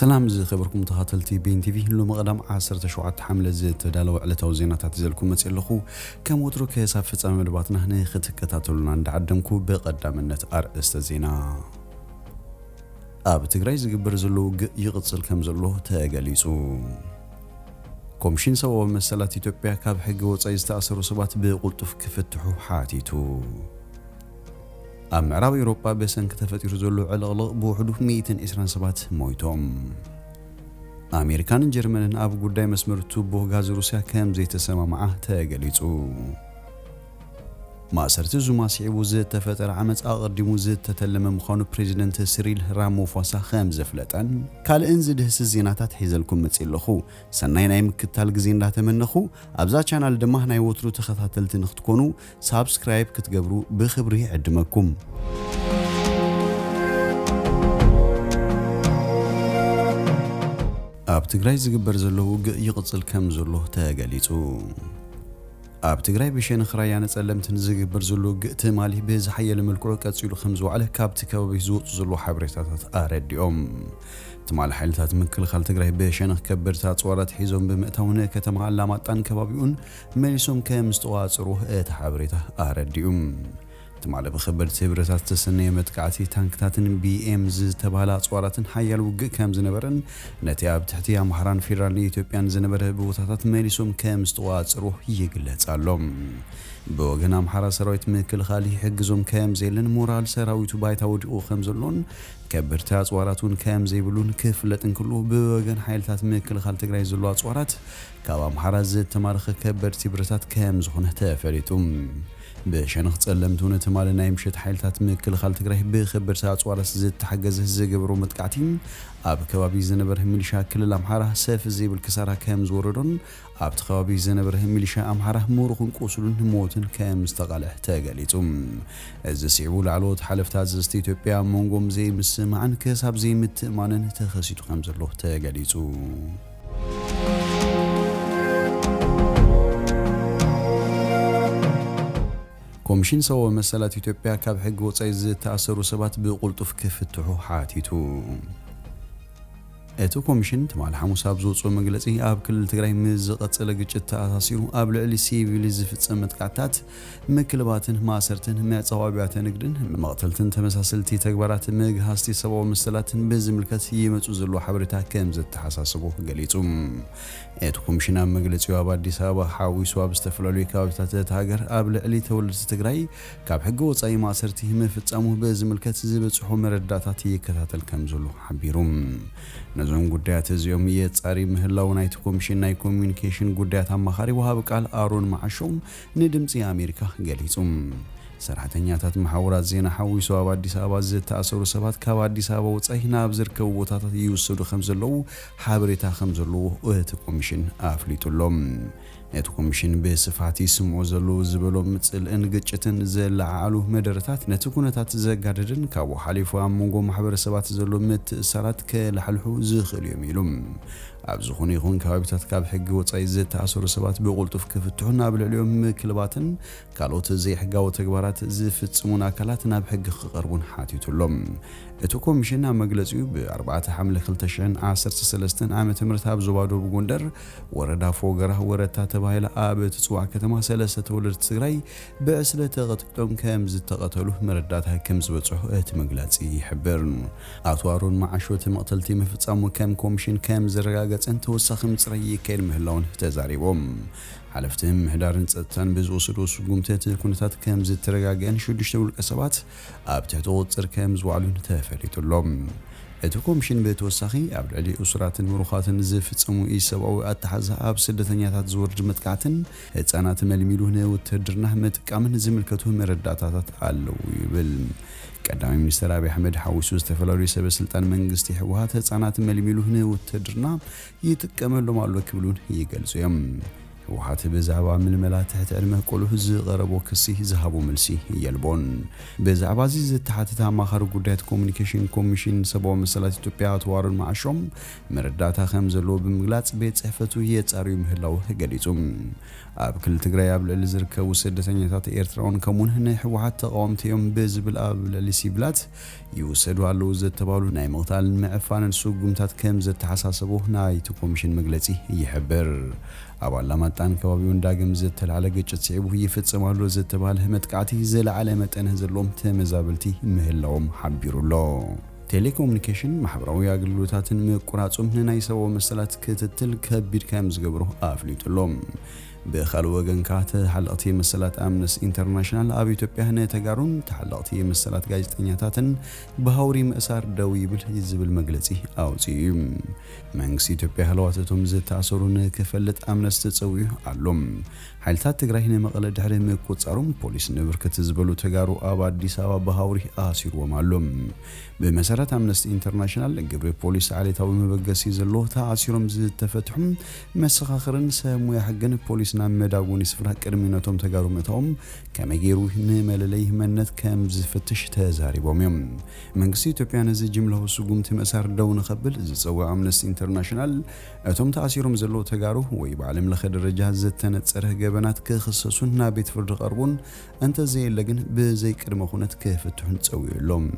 سلام زي خبركم تخاتلتي بين تي في لو مقدم 10 شوعات حمله زي تدالو علتاو زيناتات زلكم مصلخو كم وترو كيساف فصام مدباتنا هنا ختكتاتلونا ندعدمكو بقدامነት ارئست زينا اب تግራይ ዝግበር ዘሎ ይቅጽል ከም ዘሎ ተገሊጹ ኮሚሽን ሰው መሰላት ኢትዮጵያ ካብ ሕግ ወጻይ ዝተኣሰሩ ሰባት ብቁልጡፍ ክፍትሑ ሓቲቱ ኣብ ምዕራብ ኤውሮጳ በሰንክ ተፈጢሩ ዘሎ ዕልቕልቕ ብውሕዱ 127 ሞይቶም ኣሜሪካንን ጀርመንን ኣብ ጉዳይ መስመር ቱቦ ጋዝ ሩስያ ከም ዘይተሰማምዓ ተገሊጹ ማሰርት ዙማ ሲዕቡ ዝተፈጠረ ዓመጽ ኣቀዲሙ ዝተተለመ ምዃኑ ፕሬዝደንት ሲሪል ራማፎሳ ከም ዘፍለጠን ካልእን ዝድህስ ዜናታት ሒዘልኩም መጽለኹ ሰናይ ናይ ምክታል ግዜ እንዳተመነኹ ኣብዛ ቻናል ድማ ናይ ወትሩ ተኸታተልቲ ንኽትኮኑ ሳብስክራይብ ክትገብሩ ብኽብሪ ዕድመኩም ኣብ ትግራይ ዝግበር ዘሎ ውግእ ይቕጽል ከም ዘሎ ተገሊጹ ኣብ ትግራይ ብሸነኽ ራያን ጸለምትን ዝግበር ዘሎ ግእቲ ማሊ ብዝሓየለ መልክዑ ቀጺሉ ከም ዝውዕለ ካብቲ ከባቢ ዝወጹ ዘሎ ሓበሬታታት ኣረዲኦም ትማል ሓይልታት ምክልኻል ትግራይ ብሸነኽ ከበድቲ ኣጽዋራት ሒዞም ብምእታውን ከተማ ኣላማጣን ከባቢኡን መሊሶም ከም ዝተዋጽሩ እቲ ሓበሬታ ኣረዲኦም ትማል ብኸበድቲ ህብረታት ተሰነየ መጥቃዕቲ ታንክታትን ቢኤም ዝተባሃለ ኣጽዋራትን ሓያል ውግእ ከም ዝነበረን ነቲ ኣብ ትሕቲ ኣምሓራን ፌደራል ኢትዮጵያን ዝነበረ ቦታታት መሊሶም ከም ዝተዋጽሩ ይግለጽ ኣሎ በወገን ኣምሓራ ሰራዊት ምክልኻል ይሕግዞም ከም ዘለን ሞራል ሰራዊቱ ባይታ ወዲቑ ከም ዘሎን ከበድቲ ኣጽዋራቱን ከም ዘይብሉን ክፍለጥን ክሉ በወገን ሓይልታት ምክልኻል ትግራይ ዘሎ ኣጽዋራት ካብ ኣምሓራ ዝተማረኸ ከበድቲ ብረታት ከም ዝኾነ ተፈሊጡ በሸነኽ ጸለምቱን ተማለ ናይ ምሽት ሓይልታት ምክልኻል ትግራይ ብኸበድቲ ኣጽዋራት ዝተሓገዘ ዝገብሩ መጥቃዕቲ ኣብ ከባቢ ዝነበረ ሚሊሻ ክልል ኣምሓራ ሰፍ ዘይብል ክሳራ ከም ዝወረዶን ኣብ ከባቢ ዝነበረ ሚሊሻ ኣምሓራ ምሩኽን ቁስሉን ሞትን ከም ዝተቃልዐ ተገሊጹ እዚ ሲዕቡ ላዕለዎት ሓለፍታት ዝስተ ኢትዮጵያ መንጎም ዘይምስማዕን ክሳብ ዘይምትእማንን ተኸሲቱ ከም ዘሎ ተገሊጹ ኮሚሽን ሰው መሰላት ኢትዮጵያ ካብ ሕግ ወጻይ ዝተኣሰሩ ሰባት ብቁልጡፍ ክፍትሑ ሓቲቱ እቲ ኮሚሽን ትማል ሐሙስ ኣብ ዝወጽኦ መግለጺ ኣብ ክልል ትግራይ ምዝቐጸለ ግጭት ተኣሳሲሩ ኣብ ልዕሊ ሲቪል ዝፍጸም መጥቃዕታት ምክልባትን ማሰርትን መጻዋቢያተ ንግድን መቕተልትን ተመሳሰልቲ ተግባራት ምግሃስቲ ሰብኣዊ መሰላትን ብዝምልከት ይመጹ ዘሎ ሓበሬታ ከም ዝተሓሳስቡ ገሊጹ እቲ ኮሚሽን ኣብ መግለጺኡ ኣብ ኣዲስ ኣበባ ሓዊሱ ኣብ ዝተፈላለዩ ከባቢታት ሃገር ኣብ ልዕሊ ተወለድቲ ትግራይ ካብ ሕጊ ወጻኢ ማሰርቲ ምፍጻሙ ብዝምልከት ዝበጽሑ መረዳእታት ይከታተል ከም ዘሎ ሓቢሩ ነዞም ጉዳያት እዚኦም የጻሪ ምህላው ናይቲ ኮሚሽን ናይ ኮሚኒኬሽን ጉዳያት ኣማኻሪ ወሃብ ቃል ኣሮን ማዓሾም ንድምጺ ኣሜሪካ ገሊጹ ሰራሕተኛታት ማሕበራት ዜና ሓዊሱ ኣብ ኣዲስ ኣበባ ዝተኣሰሩ ሰባት ካብ ኣዲስ ኣበባ ወጻኢ ናብ ዝርከቡ ቦታታት ይውሰዱ ከም ዘለዉ ሓበሬታ ከም ዘለዎ እቲ ኮሚሽን ኣፍሊጡሎም እቲ ኮሚሽን ብስፋት ይስምዑ ዘለዉ ዝበሎም ምጽልእን ግጭትን ዘለዓሉ መደረታት ነቲ ኩነታት ዘጋደድን ካብኡ ሓሊፉ ኣብ መንጎ ማሕበረሰባት ዘሎ ምትእስሳራት ከለሕልሑ ዝኽእሉ እዮም ኢሉ ኣብ ዝኾነ ይኹን ከባቢታት ካብ ሕጊ ወጻኢ ዝተኣሰሩ ሰባት ብቁልጡፍ ክፍትሑን ኣብ ልዕሊኦም ምክልባትን ካልኦት ዘይሕጋዊ ተግባራት ዝፍጽሙን ኣካላት ናብ ሕጊ ክቐርቡን ሓቲቱሎም እቲ ኮሚሽን ኣብ መግለጺኡ ብ4 ሐምለ 2013 ዓመተ ምህረት ኣብ ዞባ ደቡብ ጎንደር ወረዳ ፎገራ ወረታ ተባሂላ ኣብ ትጽዋዕ ከተማ 3 ተወለድቲ ትግራይ ብዕስለ ተቐጥቅጦም ከም ዝተቐተሉ መረዳእታ ከም ዝበጽሑ እቲ መግለጺ ይሕብር ኣቶ ኣሮን ማዓሾ እቲ መቕተልቲ ምፍጻሙ ከም ኮሚሽን ከም ዘረጋገጸን ተወሳኺ ምጽራይ ይካየድ ምህላውን ተዛሪቦም ሓለፍትን ምሕዳርን ጸጥታን ብዝወሰዱ ስጉምትቲ ኩነታት ከም ዝተረጋግአን 6 ውልቀ ሰባት ኣብ ትሕቲ ቁጽር ከም ዝዋዕሉን ተፈሊጡሎም እቲ ኮሚሽን ብተወሳኺ ኣብ ልዕሊ እስራትን ምሩኻትን ዝፍጽሙ ኢሰብኣዊ ኣተሓዛ ኣብ ስደተኛታት ዝወርድ መጥቃዕትን ህፃናት መልሚሉ ንውትድርና ምጥቃምን ዝምልከቱ መረዳእታታት ኣለዉ ይብል ቀዳማይ ሚኒስትር አብይ አሕመድ ሓዊሱ ዝተፈላለዩ ሰበስልጣን መንግስቲ ህወሓት ህፃናት መልሚሉ ንውትድርና ይጥቀመሎም ኣሎ ክብሉን ይገልጹ እዮም ሕወሓት ብዛዕባ ምልመላ ትሕቲ ዕድመ ቆልዑ ዝቐረቦ ክሲ ዝሃቦ መልሲ የልቦን ብዛዕባ እዚ ዝተሓተተ ኣማኻሪ ጉዳያት ኮሙኒኬሽን ኮሚሽን ሰብኣዊ መሰላት ኢትዮጵያ ኣቶ ዋረን ማዓሾም መረዳእታ ከም ዘለዎ ብምግላጽ ቤት ጽሕፈቱ የጻርዩ ምህላው ገሊጹ ኣብ ክልል ትግራይ ኣብ ልዕሊ ዝርከቡ ስደተኛታት ኤርትራውን ከምኡን ናይ ሕወሓት ተቃወምቲ እዮም ብዝብል ኣብ ልዕሊ ሲቪላት ይውሰዱ ኣለዉ ዝተባሉ ናይ ምቕታልን ምዕፋንን ስጉምታት ከም ዝተሓሳሰቡ ናይቲ ኮሚሽን መግለጺ ይሕብር ኣብ ኣላማጣን ከባቢውን ዳግም ዝተላዕለ ግጭት ስዒቡ ይፍጽማሉ ዝተባለ መጥቃዕቲ ዝለዓለ መጠን ዘለዎም ተመዛበልቲ ምህላዎም ሓቢሩሎ ቴሌኮሙኒኬሽን ማሕበራዊ ኣገልግሎታትን ምቁራጹም ንናይ ሰብኣዊ መሰላት ክትትል ከቢድ ከም ዝገብሩ ኣፍሊጡሎም بخلو وجنكات حلقتي مسلات أمنس إنترناشنال أبي تبيهن تجارون تحلقتي مسلات جايزتنياتن بهوري مسار دوي بالحزب المجلسي أو زيم منسي تبيه لواتهم زت عصرون كفلت أمنس تسويه علم حالتات تجرهن مقالة حرم كوتسارون بوليس نبركة زبلو تجارو أباد ديساوا بهوري آسير ومعلوم بمسارات أمنس إنترناشنال جبر بوليس على توي مبجسي زلوه تعصيرهم زت تفتحهم مسخاخرن سمويا حجن بوليس نام مداغوني سفرها كرميناتهم تجارو متهم كما يجيرو نملليه منت كم زفتش تزاري بوميم منقسي تبيان زي جملة وسقوم تمسار دون خبل زي سوا أمنس إنترناشنال أتهم تعصيرهم زلوه تجارو ويبعلم لخدر الجهاز تنتصره جبنات كخصصون نابت فرد قربون أنت زي اللجن بزي كرمخونات كفتحون تسوي لهم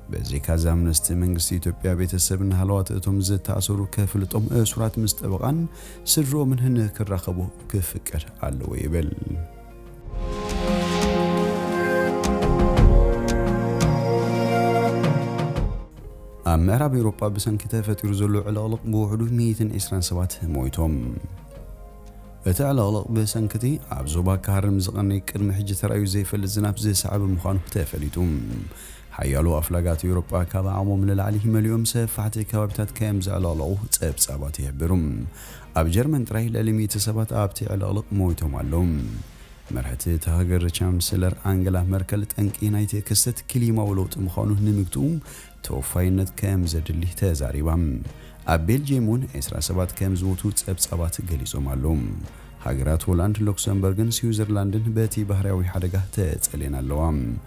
بزي كذا أمنست منقسي إثيوبيا بيتسبن هلوات أتهم زي تعصروا كفلتهم أسرات مستبقان سروا من هنا كرخبوا كفكر على ويبل ምዕራብ ኤውሮፓ ብሰንኪ ተፈጢሩ ዘሎ ዕለቕልቕ ብውሕዱ 127 ሞይቶም እቲ ዕለቕልቕ ብሰንኪቲ ኣብ ዞባ ካርም ዝቐነይ ቅድሚ ሕጂ ተራእዩ ዘይፈልጥ ዝናብ ዝሰዓበ ምዃኑ ተፈሊጡ ሓያሉ ኣፍላጋት ኤውሮፓ ካብ ዓቕሞም ንላዕሊ መሊኦም ሰፋሕቲ ከባቢታት ከም ዘዕለቕልቑ ፀብፃባት ይሕብሩ ኣብ ጀርመን ጥራይ ልዕሊ 100 ሰባት ኣብቲ ዕለቕልቕ ሞይቶም ኣለዉ መርሕቲ ተሃገር ቻንስለር ኣንገላ መርከል ጠንቂ ናይቲ ክስተት ክሊማዊ ለውጢ ምዃኑ ንምግቱ توفاينت كام زدلي تزاريبام أبلجيمون 27 كام زوتو تسبسبات جليزوم علوم هاجرات هولاند لوكسمبورغن سويسرلاندن باتي بحريوي حدقة تتسألين اللوام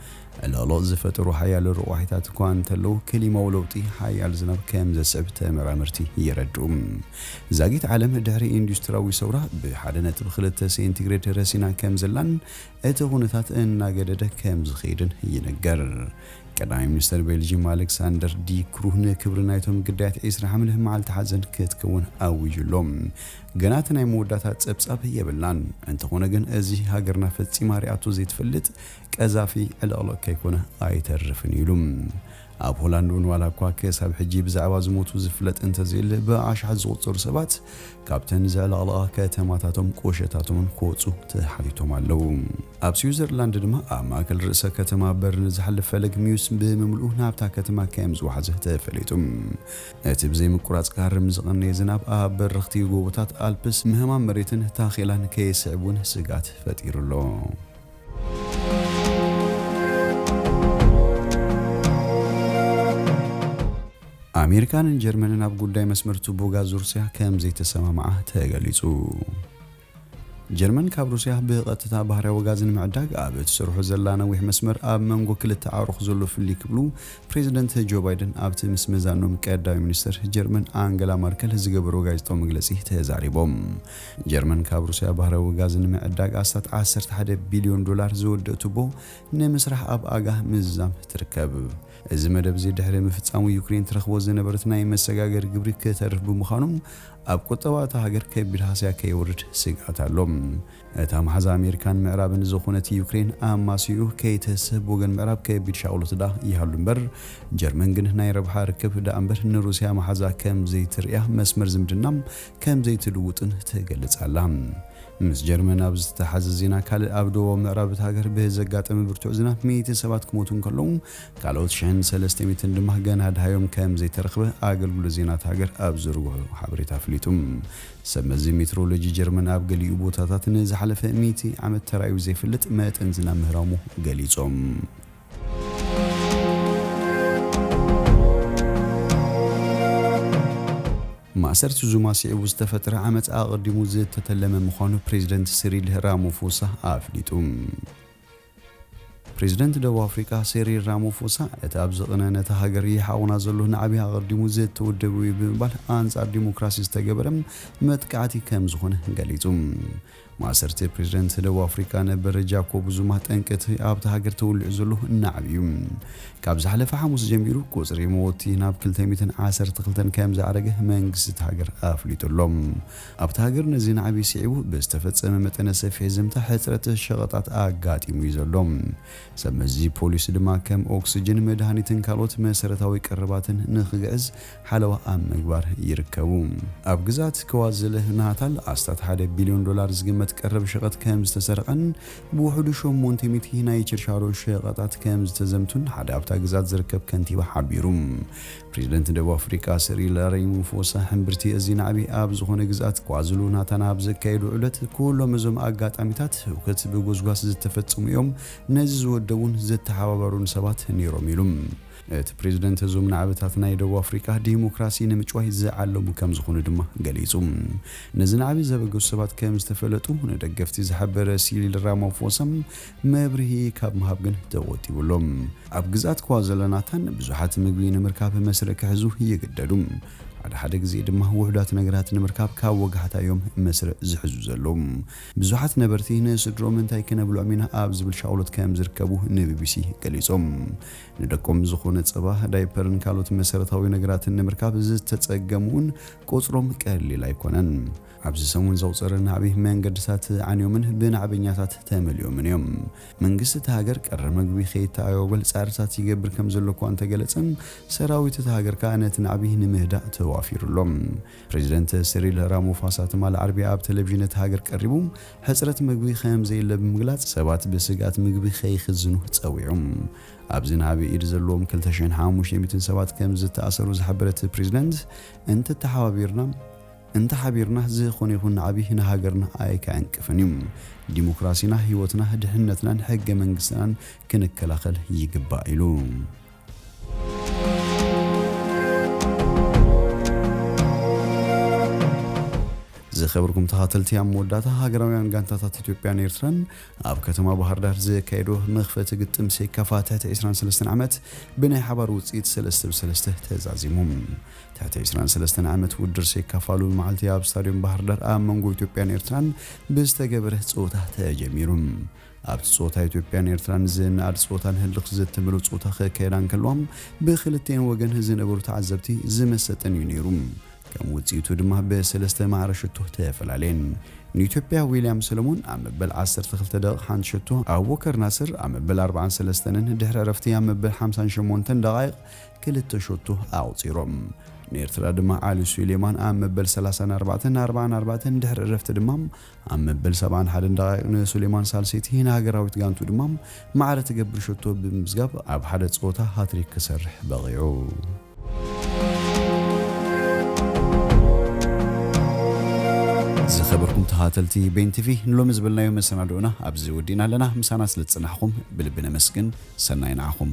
الألوز زفترو حيال الروحيتات كوانتلو كلمة ولوتي حيال زنب كام زسبت مرامرتي يردوم زاقيت عالم دهري اندستراوي سورة بحادنة بخلت سينتيغريت رسينا كام زلان اتغونتات ان ناقدده كام زخيدن ينقر قدام مينستر بلجيم ألكسندر دي كروهن كبرنايتهم قدات عيسر حمله مع التحزن كتكون أوجلهم جناتنا مودات أبساب هي بلان أنت هنا جن أزي هاجرنا في التمارياتو زيت فلت كأزافي على الله كيكونه أيترفني لهم أب هولندون ولا كواكس هب حجيب زعواز موتو زفلت انت زيل باعش حزوت صور سبات كابتن زعل الله كتماتاتهم كوشتاتهم كوتسو تحديتهم علوم أب سويسرلاند دما أماكل رئيسة كتما برن زحل فلق ميوس بمملؤه نابتا كتما كامز وحزه تفليتهم اتب زي مكورات كهرم زغني زناب أبر رختي وقوتات ألبس مهما مريتن تاخيلان كيسعبون سقات فتير الله أمريكان جرمنن أب قداي مسمر تبو غاز روسيا كم زي تسمى معه تغليصو جرمن كاب روسيا بقطتا بحري وغازن معداق أب تسرحو زلانا ويح مسمر أب منغو كل التعارخ زلو في اللي كبلو بريزيدنت جو بايدن أب تمس مزانو مكاداوي منستر جرمن أنجلا ماركل زقبرو غايزتو مجلسي تزاري بوم جرمن كاب روسيا بحري وغازن معداق أستات 11 بليون دولار زود تبو نمسرح أب آقاه مزام تركب إذا مدب زي دحري مفتسامو يوكرين ترخبو زنبرتنا يمساقاقر قبري كترف بمخانم أب قطوات هاجر كبير هاسيا كيورد سيقات اللوم اتام حزا أمريكان معرابن زخونة يوكرين أماسيو كي تسب وغن معراب كبير شاولت دا يهالون بر جرمن جن هناي ربحا ركب دا أمبر نروسيا محزا كم زي ترياه مسمر زمدنام كم زي تلوطن تقلت علام مس جرمن أبز تحززينا كال أبدو ومعراب تهاجر بهزقات أمبرتو زنا 107 كموتون كلهم كالوت شهن سلستميتن دمهجان هاد هايوم كم زي ترخبه أقل بلزينا تهاجر أبزرقه حبري تفليتم سمزي مترولوجي جرمن أب قلي أبوتاتات نزحل فأميتي عمد ترايو زي فلت ما تنزنا مهرامو قليتهم ማእሰርቲ ዙማ ሲዒቡ ዝተፈጠረ ዓመፅ ኣቐዲሙ ዝተተለመ ምዃኑ ፕሬዚደንት ሲሪል ራማፎሳ ኣፍሊጡ ፕሬዚደንት ደቡብ ኣፍሪካ ሲሪል ራማፎሳ እቲ ኣብ ዝቕነነታ ሃገር ይሓውና ዘሎ ንዓብዪ ኣቐዲሙ ዝተወደቡ ብምባል ኣንጻር ዲሞክራሲ ዝተገበረ መጥቃዕቲ ከም ዝኾነ ገሊጹ ማእሰርቲ ፕሬዚደንት ደቡብ ኣፍሪካ ነበረ ጃኮብ ዙማ ጠንቀት ኣብቲ ሃገር ተውልዑ ዘሎ እናዓብዩ ካብ ዝሓለፈ ሐሙስ ጀሚሩ ቁጽሪ ሞቲ ናብ 212 ከም ዝዓረገ መንግስቲ ሃገር ኣፍሊጡሎም ኣብቲ ሃገር ነዚ ንዓብዪ ሲዒቡ ብዝተፈጸመ መጠነ ሰፊሕ ዘምታ ሕፅረት ሸቐጣት ኣጋጢሙ እዩ ዘሎ ሰመዚ ፖሊስ ድማ ከም ኦክሲጅን መድሃኒትን ካልኦት መሰረታዊ ቀረባትን ንኽግዕዝ ሓለዋ ኣብ ምግባር ይርከቡ ኣብ ግዛት ከዋዘለ ናታል ኣስታት $1 ቢልዮን ዝግመት ቀረብ ሸቐጥ ከም ዝተሰረቀን ብውሕዱ 800 ናይ ችርቻሮ ሸቐጣት ከም ዝተዘምቱን ሓደ ኣብታ ግዛት ዝርከብ ከንቲባ ሓቢሩ ፕሬዚደንት ደቡብ ኣፍሪካ ሲሪል ራማፎሳ ሕምብርቲ እዚ ናዕቢ ኣብ ዝኾነ ግዛት ኳዝሉ ናታል ኣብ ዘካየዱ ዕለት ኩሎም እዞም ኣጋጣሚታት ህውከት ብጎዝጓስ ዝተፈጸሙ እዮም ነዚ ዝወደቡን ዝተሓባበሩን ሰባት ነይሮም ኢሉ እቲ ፕሬዚደንት እዞም ናዕብታት ናይ ደቡብ ኣፍሪካ ዲሞክራሲ ንምጭዋይ ዝዓለሙ ከም ዝኾኑ ድማ ገሊጹ ነዚ ናዕቢ ዘበገሱ ሰባት ከም ዝተፈለጡ ንደገፍቲ ዝሓበረ ሲሪል ራማፎሳ መብርሂ ካብ ምሃብ ግን ተወቲቡሎም ኣብ ግዛት ኳዝሉ ናታል ብዙሓት ምግቢ ንምርካብ መስርዕ ክሕዙ ይግደዱ ሓደ ግዜ ድማ ውሕዳት ነገራት ንምርካብ ካብ ወጋሕታዮም መስርዕ ዝሕዙ ዘሎም ብዙሓት ነበርቲ ንስድሮም እንታይ ክነብልዖም ኢና ኣብ ዝብል ሻውሎት ከም ዝርከቡ ንቢቢሲ ገሊጾም ንደቆም ዝኾነ ፀባ ዳይፐርን ካልኦት መሰረታዊ ነገራትን ንምርካብ ዝተጸገሙን ቁጽሮም ቀሊል ኣይኮነን ኣብዚ ሰሙን ዘውፅረ ናዕቢ መንገድታት ዓንዮምን ብናዕበኛታት ተመልዮምን እዮም መንግስቲ ሃገር ቀረብ ምግቢ ከይተኣዮበል ጻርታት ይገብር ከም ዘሎ እኳ እንተገለጸን ሰራዊት ሃገር ካነት ናዕቢ ንምህዳእ ተዋፊሩሎም ፕሬዚደንት ሲሪል ራማፎሳ ትማል ዓርቢያ ኣብ ቴሌቪዥን ሃገር ቀሪቡ ሕጽረት ምግቢ ከም ዘይለ ብምግላጽ ሰባት ብስጋት ምግቢ ከይኽዝኑ ጸዊዖም ኣብዚ ናዕቢ ኢድ ዘለዎም 2500 ሰባት ከም ዝተኣሰሩ ዝሓበረት ፕሬዚደንት እንተ ሓቢርና ዝኾነ ይኹን ናዕቢ ንሃገርና ኣይከዕንቅፍን እዩ ዲሞክራሲና ህይወትና ድሕነትናን ሕገ መንግስትናን ክንከላኸል ይግባእ ኢሉ ዝኸብርኩም ተኸታተልቲ ኣብ መወዳእታ ሃገራውያን ጋንታታት ኢትዮጵያን ኤርትራን ኣብ ከተማ ባህር ዳር ዝካየዶ መኽፈቲ ግጥም ሴካፋ ትሕቲ 23 ዓመት ብናይ ሓባር ውፅኢት 3-3 ተዛዚሞም ትሕቲ 23 ዓመት ውድድር ሴካፋሉ መዓልቲ ኣብ ስታድዮም ባህር ዳር ኣብ መንጎ ኢትዮጵያን ኤርትራን ብዝተገበረ ፆታ ተጀሚሩ ኣብ ፆታ ኢትዮጵያን ኤርትራን ዝናድ ፆታን ህልኽ ዝተመሉ ፆታ ከከይዳን ከልዎም ብክልቴን ወገን ዝነበሩ ተዓዘብቲ ዝመሰጠን እዩ ነይሩ ከም ውፅኢቱ ድማ በ3 ማዕረሽቶ ተፈላለን ንኢትዮጵያ ዊልያም ሰለሞን ኣብ መበል 12 ደቂቕ ሓንቲ ሽቶ ኣቡበከር ናስር ኣብ መበል 43 ድሕሪ ዕረፍቲ ኣብ መበል 58 ደቂቕ ክልተ ሽቶ ኣውፂሮም ንኤርትራ ድማ ዓሊ ሱሌማን ኣብ መበል 34 ድሕሪ ዕረፍቲ ድማ ኣብ መበል 71 ደቂቕ ንሱሌማን ሳልሴቲ ሃገራዊት ጋንቱ ድማ ማዕረ ትገብር ሽቶ ብምዝጋብ ኣብ ሓደ ፆታ ሃትሪክ ክሰርሕ በቂዑ ዝኸበርኩም ተኸታተልቲ ቤን ቲቪ ንሎሚ ዝብልናዮ መሰናዶና ኣብዚ ወዲና ኣለና ምሳና ስለ ዝጽናሕኩም ብልቢ ነመስግን ሰናይ ንዓኹም